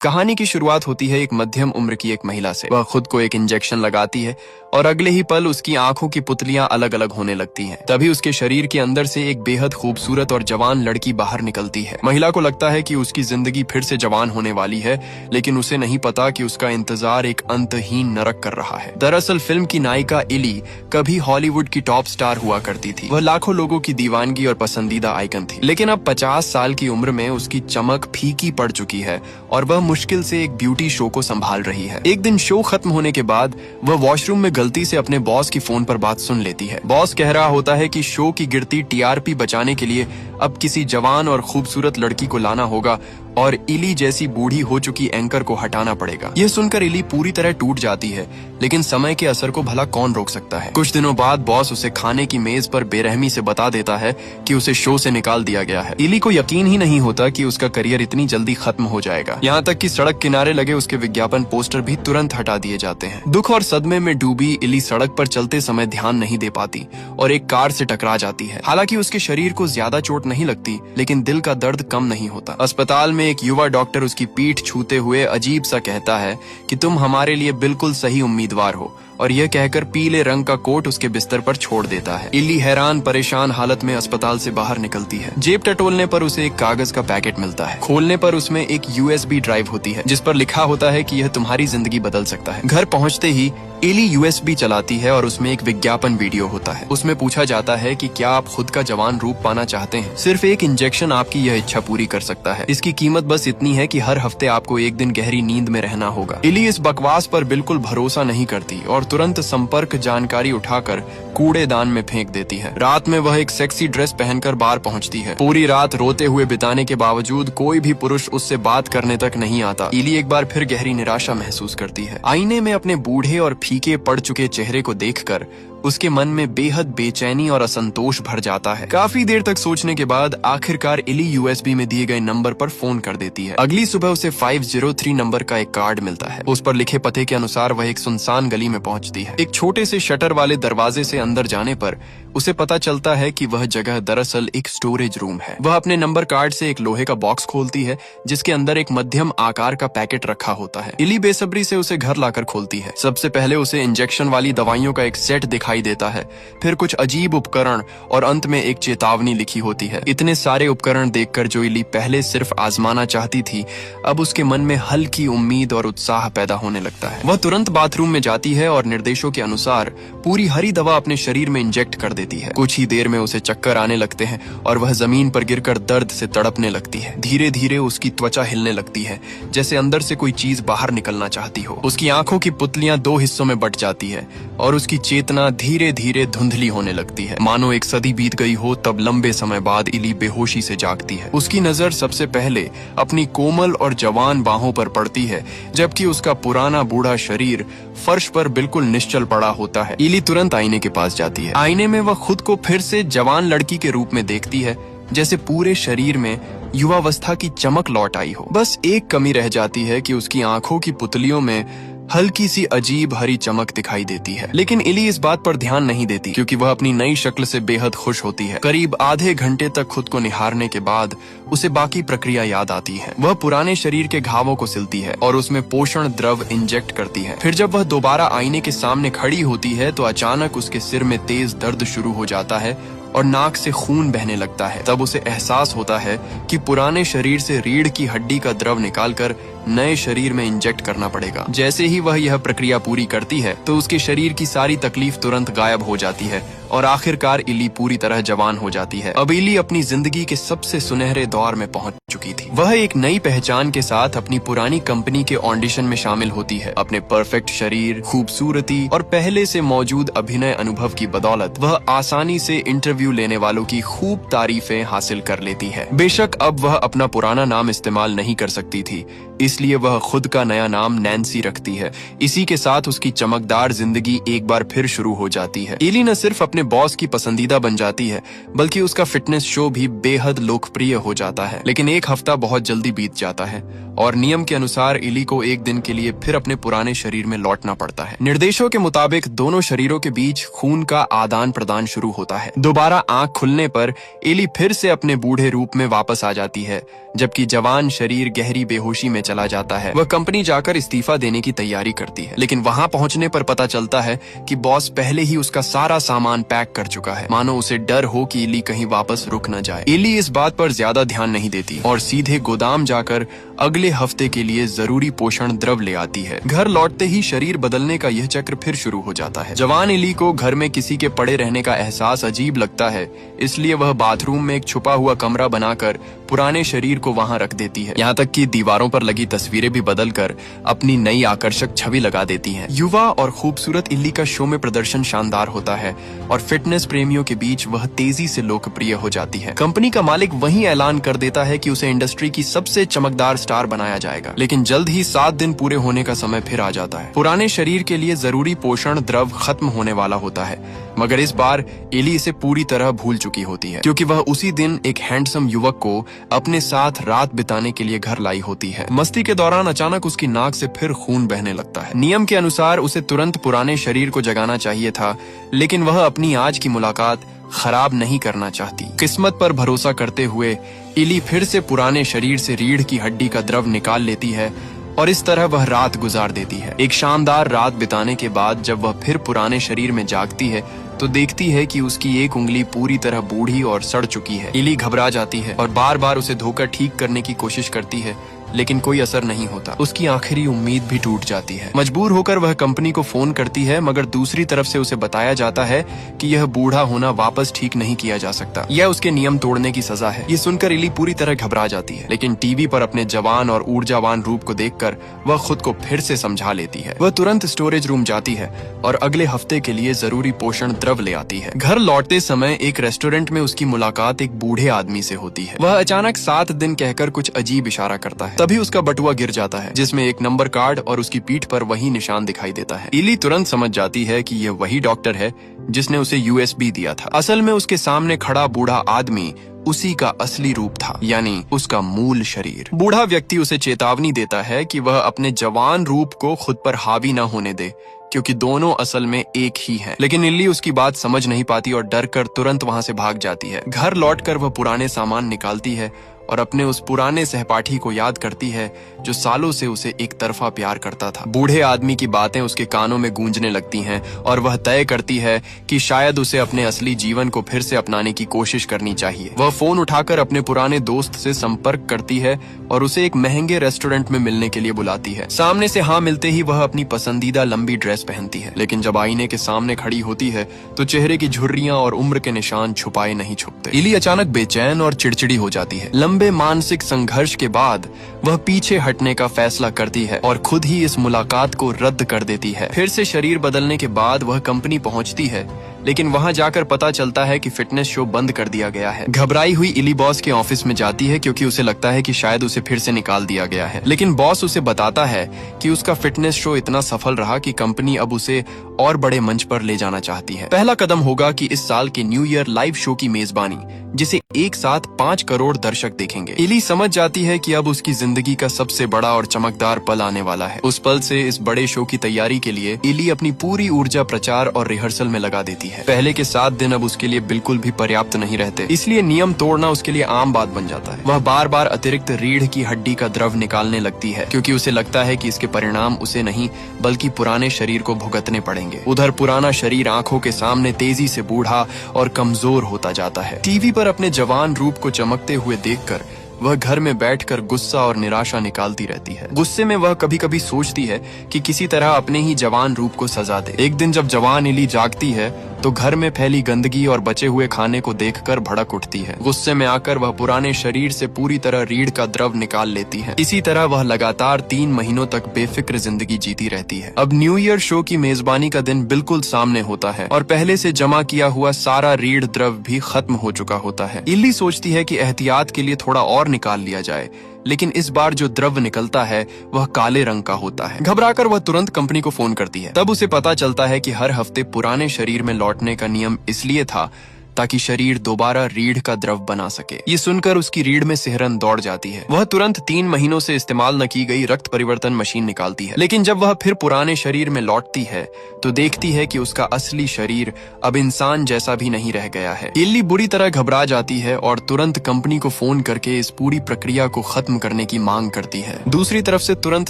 कहानी की शुरुआत होती है एक मध्यम उम्र की एक महिला से। वह खुद को एक इंजेक्शन लगाती है और अगले ही पल उसकी आंखों की पुतलियां अलग अलग होने लगती हैं। तभी उसके शरीर के अंदर से एक बेहद खूबसूरत और जवान लड़की बाहर निकलती है। महिला को लगता है कि उसकी जिंदगी फिर से जवान होने वाली है, लेकिन उसे नहीं पता कि उसका इंतजार एक अंतहीन नरक कर रहा है। दरअसल फिल्म की नायिका इली कभी हॉलीवुड की टॉप स्टार हुआ करती थी। वह लाखों लोगों की दीवानगी और पसंदीदा आइकन थी, लेकिन अब 50 साल की उम्र में उसकी चमक फीकी पड़ चुकी है और वह मुश्किल से एक ब्यूटी शो को संभाल रही है। एक दिन शो खत्म होने के बाद वह वॉशरूम में गलती से अपने बॉस की फोन पर बात सुन लेती है। बॉस कह रहा होता है कि शो की गिरती टीआरपी बचाने के लिए अब किसी जवान और खूबसूरत लड़की को लाना होगा और इली जैसी बूढ़ी हो चुकी एंकर को हटाना पड़ेगा। यह सुनकर इली पूरी तरह टूट जाती है, लेकिन समय के असर को भला कौन रोक सकता है। कुछ दिनों बाद बॉस उसे खाने की मेज पर बेरहमी से बता देता है कि उसे शो से निकाल दिया गया है। इली को यकीन ही नहीं होता कि उसका करियर इतनी जल्दी खत्म हो जाएगा। यहाँ तक कि सड़क किनारे लगे उसके विज्ञापन पोस्टर भी तुरंत हटा दिए जाते हैं। दुख और सदमे में डूबी इली सड़क पर चलते समय ध्यान नहीं दे पाती और एक कार से टकरा जाती है। हालांकि उसके शरीर को ज्यादा चोट नहीं लगती, लेकिन दिल का दर्द कम नहीं होता। अस्पताल में एक युवा डॉक्टर उसकी पीठ छूते हुए अजीब सा कहता है कि तुम हमारे लिए बिल्कुल सही उम्मीदवार हो, और यह कहकर पीले रंग का कोट उसके बिस्तर पर छोड़ देता है। इली हैरान परेशान हालत में अस्पताल से बाहर निकलती है। जेब टटोलने पर उसे एक कागज का पैकेट मिलता है। खोलने पर उसमें एक यूएसबी ड्राइव होती है, जिस पर लिखा होता है कि यह तुम्हारी जिंदगी बदल सकता है। घर पहुंचते ही इली यूएसबी चलाती है और उसमें एक विज्ञापन वीडियो होता है। उसमें पूछा जाता है कि क्या आप खुद का जवान रूप पाना चाहते हैं। सिर्फ एक इंजेक्शन आपकी यह इच्छा पूरी कर सकता है। इसकी कीमत बस इतनी है कि हर हफ्ते आपको एक दिन गहरी नींद में रहना होगा। इली इस बकवास पर बिल्कुल भरोसा नहीं करती और तुरंत संपर्क जानकारी उठाकर कूड़ेदान में फेंक देती है। रात में वह एक सेक्सी ड्रेस पहनकर बार पहुंचती है। पूरी रात रोते हुए बिताने के बावजूद कोई भी पुरुष उससे बात करने तक नहीं आता। इली एक बार फिर गहरी निराशा महसूस करती है। आईने में अपने बूढ़े और फीके पड़ चुके चेहरे को देखकर उसके मन में बेहद बेचैनी और असंतोष भर जाता है। काफी देर तक सोचने के बाद आखिरकार इली यूएसबी में दिए गए नंबर पर फोन कर देती है। अगली सुबह उसे 503 नंबर का एक कार्ड मिलता है। उस पर लिखे पते के अनुसार वह एक सुनसान गली में पहुंचती है। एक छोटे से शटर वाले दरवाजे से अंदर जाने पर उसे पता चलता है कि वह जगह दरअसल एक स्टोरेज रूम है। वह अपने नंबर कार्ड से एक लोहे का बॉक्स खोलती है, जिसके अंदर एक मध्यम आकार का पैकेट रखा होता है। इली बेसब्री से उसे घर लाकर खोलती है। सबसे पहले उसे इंजेक्शन वाली दवाइयों का एक सेट दिखाई देता है, फिर कुछ अजीब उपकरण और अंत में एक चेतावनी लिखी होती है। इतने सारे उपकरण देखकर जो इली पहले सिर्फ आजमाना चाहती थी, अब उसके मन में हल्की उम्मीद और उत्साह पैदा होने लगता है। वह तुरंत बाथरूम में जाती है और निर्देशों के अनुसार पूरी हरी दवा अपने शरीर में इंजेक्ट कर देती है। कुछ ही देर में उसे चक्कर आने लगते हैं और वह जमीन पर गिरकर दर्द से तड़पने लगती है। धीरे धीरे उसकी त्वचा हिलने लगती है, जैसे अंदर से कोई चीज बाहर निकलना चाहती हो। उसकी आंखों की पुतलियां दो हिस्सों में बट जाती है और उसकी चेतना धीरे धीरे धुंधली होने लगती है। मानो एक सदी बीत गई हो, तब लंबे समय बाद इली बेहोशी से जागती है। उसकी नजर सबसे पहले अपनी कोमल और जवान बाहों पर पड़ती है, जबकि उसका पुराना बूढ़ा शरीर फर्श पर बिल्कुल निश्चल पड़ा होता है। इली तुरंत आईने के पास जाती है। आईने में वह खुद को फिर से जवान लड़की के रूप में देखती है, जैसे पूरे शरीर में युवावस्था की चमक लौट आई हो। बस एक कमी रह जाती है कि उसकी आंखों की पुतलियों में हल्की सी अजीब हरी चमक दिखाई देती है। लेकिन इली इस बात पर ध्यान नहीं देती, क्योंकि वह अपनी नई शक्ल से बेहद खुश होती है। करीब आधे घंटे तक खुद को निहारने के बाद उसे बाकी प्रक्रिया याद आती है। वह पुराने शरीर के घावों को सिलती है और उसमें पोषण द्रव इंजेक्ट करती है। फिर जब वह दोबारा आईने के सामने खड़ी होती है तो अचानक उसके सिर में तेज दर्द शुरू हो जाता है और नाक से खून बहने लगता है। तब उसे एहसास होता है कि पुराने शरीर से रीढ़ की हड्डी का द्रव निकालकर नए शरीर में इंजेक्ट करना पड़ेगा। जैसे ही वह यह प्रक्रिया पूरी करती है तो उसके शरीर की सारी तकलीफ तुरंत गायब हो जाती है और आखिरकार इली पूरी तरह जवान हो जाती है। अब इली अपनी जिंदगी के सबसे सुनहरे दौर में पहुंच चुकी थी। वह एक नई पहचान के साथ अपनी पुरानी कंपनी के ऑडिशन में शामिल होती है। अपने परफेक्ट शरीर, खूबसूरती और पहले से मौजूद अभिनय अनुभव की बदौलत वह आसानी से इंटरव्यू लेने वालों की खूब तारीफें हासिल कर लेती है। बेशक अब वह अपना पुराना नाम इस्तेमाल नहीं कर सकती थी, इसलिए वह खुद का नया नाम नैन्सी रखती है। इसी के साथ उसकी चमकदार जिंदगी एक बार फिर शुरू हो जाती है। इली न सिर्फ अपने अपने बॉस की पसंदीदा बन जाती है, बल्कि उसका फिटनेस शो भी बेहद लोकप्रिय हो जाता है। लेकिन एक हफ्ता बहुत जल्दी बीत जाता है और नियम के अनुसार इली को एक दिन के लिए फिर अपने पुराने शरीर में लौटना पड़ता है। निर्देशों के मुताबिक दोनों शरीरों के बीच खून का आदान प्रदान शुरू होता है। दोबारा आंख खुलने पर इली फिर से अपने बूढ़े रूप में वापस आ जाती है, जबकि जवान शरीर गहरी बेहोशी में चला जाता है। वह कंपनी जाकर इस्तीफा देने की तैयारी करती है, लेकिन वहां पहुंचने पर पता चलता है कि बॉस पहले ही उसका सारा सामान पैक कर चुका है, मानो उसे डर हो कि इली कहीं वापस रुक न जाए। इली इस बात पर ज्यादा ध्यान नहीं देती और सीधे गोदाम जाकर अगले हफ्ते के लिए जरूरी पोषण द्रव ले आती है। घर लौटते ही शरीर बदलने का यह चक्र फिर शुरू हो जाता है। जवान इली को घर में किसी के पड़े रहने का एहसास अजीब लगता है, इसलिए वह बाथरूम में एक छुपा हुआ कमरा बनाकर पुराने शरीर को वहां रख देती है। यहाँ तक कि दीवारों पर लगी तस्वीरें भी बदलकर अपनी नई आकर्षक छवि लगा देती हैं। युवा और खूबसूरत इली का शो में प्रदर्शन शानदार होता है और फिटनेस प्रेमियों के बीच वह तेजी से लोकप्रिय हो जाती है। कंपनी का मालिक वहीं ऐलान कर देता है कि उसे इंडस्ट्री की सबसे चमकदार स्टार बनाया जाएगा। लेकिन जल्द ही 7 दिन पूरे होने का समय फिर आ जाता है। पुराने शरीर के लिए जरूरी पोषण द्रव खत्म होने वाला होता है, मगर इस बार इली इसे पूरी तरह भूल चुकी होती है, क्योंकि वह उसी दिन एक हैंडसम युवक को अपने साथ रात बिताने के लिए घर लाई होती है। मस्ती के दौरान अचानक उसकी नाक से फिर खून बहने लगता है। नियम के अनुसार उसे तुरंत पुराने शरीर को जगाना चाहिए था, लेकिन वह अपनी आज की मुलाकात खराब नहीं करना चाहती। किस्मत पर भरोसा करते हुए इली फिर से पुराने शरीर से रीढ़ की हड्डी का द्रव निकाल लेती है और इस तरह वह रात गुजार देती है। एक शानदार रात बिताने के बाद जब वह फिर पुराने शरीर में जागती है तो देखती है कि उसकी एक उंगली पूरी तरह बूढ़ी और सड़ चुकी है। इली घबरा जाती है और बार बार उसे धोकर ठीक करने की कोशिश करती है, लेकिन कोई असर नहीं होता। उसकी आखिरी उम्मीद भी टूट जाती है। मजबूर होकर वह कंपनी को फोन करती है, मगर दूसरी तरफ से उसे बताया जाता है कि यह बूढ़ा होना वापस ठीक नहीं किया जा सकता। यह उसके नियम तोड़ने की सजा है। ये सुनकर इली पूरी तरह घबरा जाती है, लेकिन टीवी पर अपने जवान और ऊर्जावान रूप को देखकर वह खुद को फिर से समझा लेती है। वह तुरंत स्टोरेज रूम जाती है और अगले हफ्ते के लिए जरूरी पोषण द्रव ले आती है। घर लौटते समय एक रेस्टोरेंट में उसकी मुलाकात एक बूढ़े आदमी से होती है। वह अचानक 7 दिन कहकर कुछ अजीब इशारा करता है। तभी उसका बटुआ गिर जाता है, जिसमें एक नंबर कार्ड और उसकी पीठ पर वही निशान दिखाई देता है। इली तुरंत समझ जाती है कि यह वही डॉक्टर है जिसने उसे यूएसबी दिया था। असल में उसके सामने खड़ा बूढ़ा आदमी उसी का असली रूप था, यानी उसका मूल शरीर। बूढ़ा व्यक्ति उसे चेतावनी देता है कि वह अपने जवान रूप को खुद पर हावी न होने दे, क्योंकि दोनों असल में एक ही हैं। लेकिन इल्ली उसकी बात समझ नहीं पाती और डर कर तुरंत वहां से भाग जाती है। घर लौटकर वह पुराने सामान निकालती है और अपने उस पुराने सहपाठी को याद करती है जो सालों से उसे एक तरफा प्यार करता था। बूढ़े आदमी की बातें उसके कानों में गूंजने लगती हैं और वह तय करती है कि शायद उसे अपने असली जीवन को फिर से अपनाने की कोशिश करनी चाहिए। वह फोन उठाकर अपने पुराने दोस्त से संपर्क करती है और उसे एक महंगे रेस्टोरेंट में मिलने के लिए बुलाती है। सामने से हाँ मिलते ही वह अपनी पसंदीदा लंबी ड्रेस पहनती है, लेकिन जब आईने के सामने खड़ी होती है तो चेहरे की झुर्रियां और उम्र के निशान छुपाए नहीं छुपते। इली अचानक बेचैन और चिड़चिड़ी हो जाती है। लंबे मानसिक संघर्ष के बाद वह पीछे हटने का फैसला करती है और खुद ही इस मुलाकात को रद्द कर देती है। फिर से शरीर बदलने के बाद वह कंपनी पहुंचती है, लेकिन वहां जाकर पता चलता है कि फिटनेस शो बंद कर दिया गया है। घबराई हुई इली बॉस के ऑफिस में जाती है, क्योंकि उसे लगता है कि शायद उसे फिर से निकाल दिया गया है। लेकिन बॉस उसे बताता है कि उसका फिटनेस शो इतना सफल रहा कि कंपनी अब उसे और बड़े मंच पर ले जाना चाहती है। पहला कदम होगा कि इस साल के न्यू ईयर लाइव शो की मेजबानी, जिसे एक साथ 5 करोड़ दर्शक देखेंगे। इली समझ जाती है कि अब उसकी जिंदगी का सबसे बड़ा और चमकदार पल आने वाला है। उस पल से इस बड़े शो की तैयारी के लिए इली अपनी पूरी ऊर्जा प्रचार और रिहर्सल में लगा देती है। पहले के 7 दिन अब उसके लिए बिल्कुल भी पर्याप्त नहीं रहते, इसलिए नियम तोड़ना उसके लिए आम बात बन जाता है। वह बार बार अतिरिक्त रीढ़ की हड्डी का द्रव निकालने लगती है, क्योंकि उसे लगता है कि इसके परिणाम उसे नहीं बल्कि पुराने शरीर को भुगतने पड़ेंगे। उधर पुराना शरीर आंखों के सामने तेजी से बूढ़ा और कमजोर होता जाता है। टीवी पर अपने जवान रूप को चमकते हुए देखकर वह घर में बैठकर गुस्सा और निराशा निकालती रहती है। गुस्से में वह कभी कभी सोचती है कि किसी तरह अपने ही जवान रूप को सजा दे। एक दिन जब जवान इली जागती है तो घर में फैली गंदगी और बचे हुए खाने को देखकर भड़क उठती है। गुस्से में आकर वह पुराने शरीर से पूरी तरह रीढ़ का द्रव निकाल लेती है। इसी तरह वह लगातार 3 महीनों तक बेफिक्र जिंदगी जीती रहती है। अब न्यू ईयर शो की मेजबानी का दिन बिल्कुल सामने होता है और पहले से जमा किया हुआ सारा रीढ़ द्रव भी खत्म हो चुका होता है। इल्ली सोचती है कि एहतियात के लिए थोड़ा और निकाल लिया जाए, लेकिन इस बार जो द्रव्य निकलता है वह काले रंग का होता है। घबराकर वह तुरंत कंपनी को फोन करती है। तब उसे पता चलता है कि हर हफ्ते पुराने शरीर में लौटने का नियम इसलिए था ताकि शरीर दोबारा रीढ़ का द्रव बना सके। ये सुनकर उसकी रीढ़ में सिहरन दौड़ जाती है। वह तुरंत 3 महीनों से इस्तेमाल न की गई रक्त परिवर्तन मशीन निकालती है। लेकिन जब वह फिर पुराने शरीर में लौटती है तो देखती है कि उसका असली शरीर अब इंसान जैसा भी नहीं रह गया है। इल्ली बुरी तरह घबरा जाती है और तुरंत कंपनी को फोन करके इस पूरी प्रक्रिया को खत्म करने की मांग करती है। दूसरी तरफ से तुरंत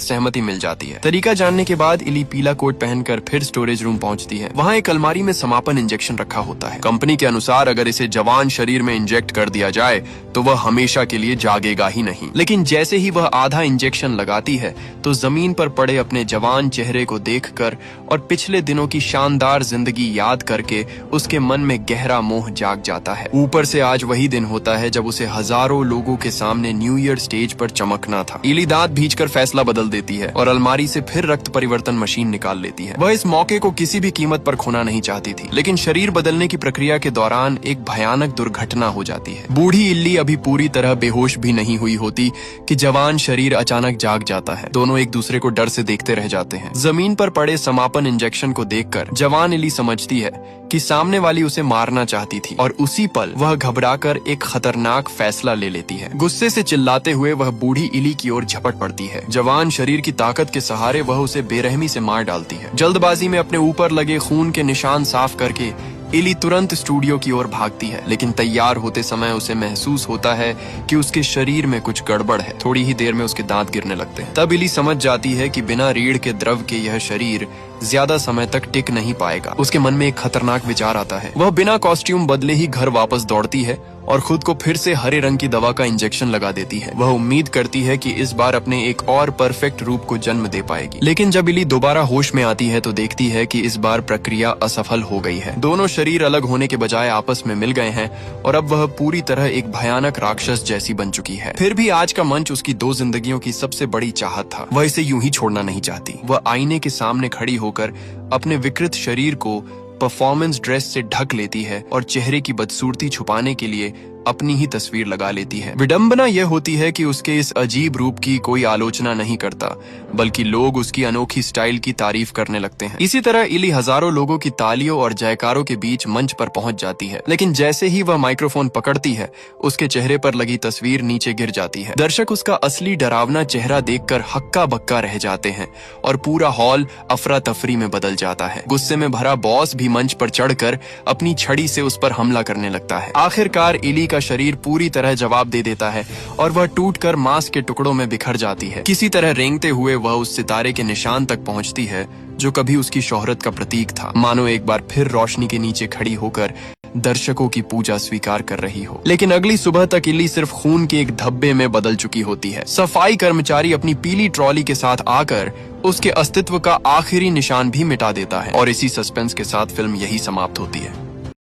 सहमति मिल जाती है। तरीका जानने के बाद इल्ली पीला कोट पहनकर फिर स्टोरेज रूम पहुंचती है। वहाँ एक अलमारी में समापन इंजेक्शन रखा होता है। कंपनी के अनुसार अगर इसे जवान शरीर में इंजेक्ट कर दिया जाए तो वह हमेशा के लिए जागेगा ही नहीं। लेकिन जैसे ही वह आधा इंजेक्शन लगाती है तो जमीन पर पड़े अपने जवान चेहरे को देखकर और पिछले दिनों की शानदार जिंदगी याद करके उसके मन में गहरा मोह जाग जाता है। ऊपर से आज वही दिन होता है जब उसे हजारों लोगों के सामने न्यू ईयर स्टेज पर चमकना था। इली दांत भींचकर फैसला बदल देती है और अलमारी से फिर रक्त परिवर्तन मशीन निकाल लेती है। वह इस मौके को किसी भी कीमत पर खोना नहीं चाहती थी। लेकिन शरीर बदलने की प्रक्रिया के दौरान एक भयानक दुर्घटना हो जाती है। बूढ़ी इल्ली अभी पूरी तरह बेहोश भी नहीं हुई होती कि जवान शरीर अचानक जाग जाता है। दोनों एक दूसरे को डर से देखते रह जाते हैं। जमीन पर पड़े समापन इंजेक्शन को देखकर जवान इल्ली समझती है कि सामने वाली उसे मारना चाहती थी और उसी पल वह घबराकर एक खतरनाक फैसला ले लेती है। गुस्से से चिल्लाते हुए वह बूढ़ी इल्ली की ओर झपट पड़ती है। जवान शरीर की ताकत के सहारे वह उसे बेरहमी से मार डालती है। जल्दबाजी में अपने ऊपर लगे खून के निशान साफ करके इली तुरंत स्टूडियो की ओर भागती है। लेकिन तैयार होते समय उसे महसूस होता है कि उसके शरीर में कुछ गड़बड़ है। थोड़ी ही देर में उसके दांत गिरने लगते हैं। तब इली समझ जाती है कि बिना रीढ़ के द्रव के यह शरीर ज्यादा समय तक टिक नहीं पाएगा। उसके मन में एक खतरनाक विचार आता है। वह बिना कॉस्ट्यूम बदले ही घर वापस दौड़ती है और खुद को फिर से हरे रंग की दवा का इंजेक्शन लगा देती है। वह उम्मीद करती है कि इस बार अपने एक और परफेक्ट रूप को जन्म दे पाएगी। लेकिन जब इली दोबारा होश में आती है तो देखती है कि इस बार प्रक्रिया असफल हो गई है। दोनों शरीर अलग होने के बजाय आपस में मिल गए हैं और अब वह पूरी तरह एक भयानक राक्षस जैसी बन चुकी है। फिर भी आज का मंच उसकी 2 जिंदगियों की सबसे बड़ी चाहत था। वह इसे यूं ही छोड़ना नहीं चाहती। वह आईने के सामने खड़ी होकर अपने विकृत शरीर को परफॉर्मेंस ड्रेस से ढक लेती है और चेहरे की बदसूरती छुपाने के लिए अपनी ही तस्वीर लगा लेती है। विडंबना यह होती है कि उसके इस अजीब रूप की कोई आलोचना नहीं करता, बल्कि लोग उसकी अनोखी स्टाइल की तारीफ करने लगते हैं। इसी तरह इली हजारों लोगों की तालियों और जयकारों के बीच मंच पर पहुंच जाती है। लेकिन जैसे ही वह माइक्रोफोन पकड़ती है, उसके चेहरे पर लगी तस्वीर नीचे गिर जाती है। दर्शक उसका असली डरावना चेहरा देखकर हक्का बक्का रह जाते हैं और पूरा हॉल अफरा तफरी में बदल जाता है। गुस्से में भरा बॉस भी मंच पर चढ़कर अपनी छड़ी से उस पर हमला करने लगता है। आखिरकार इली का शरीर पूरी तरह जवाब दे देता है और वह टूटकर मांस के टुकड़ों में बिखर जाती है। किसी तरह रेंगते हुए वह उस सितारे के निशान तक पहुंचती है जो कभी उसकी शोहरत का प्रतीक था। मानो एक बार फिर रोशनी के नीचे खड़ी होकर दर्शकों की पूजा स्वीकार कर रही हो। लेकिन अगली सुबह तक इली सिर्फ खून के एक धब्बे में बदल चुकी होती है। सफाई कर्मचारी अपनी पीली ट्रॉली के साथ आकर उसके अस्तित्व का आखिरी निशान भी मिटा देता है और इसी सस्पेंस के साथ फिल्म यही समाप्त होती है।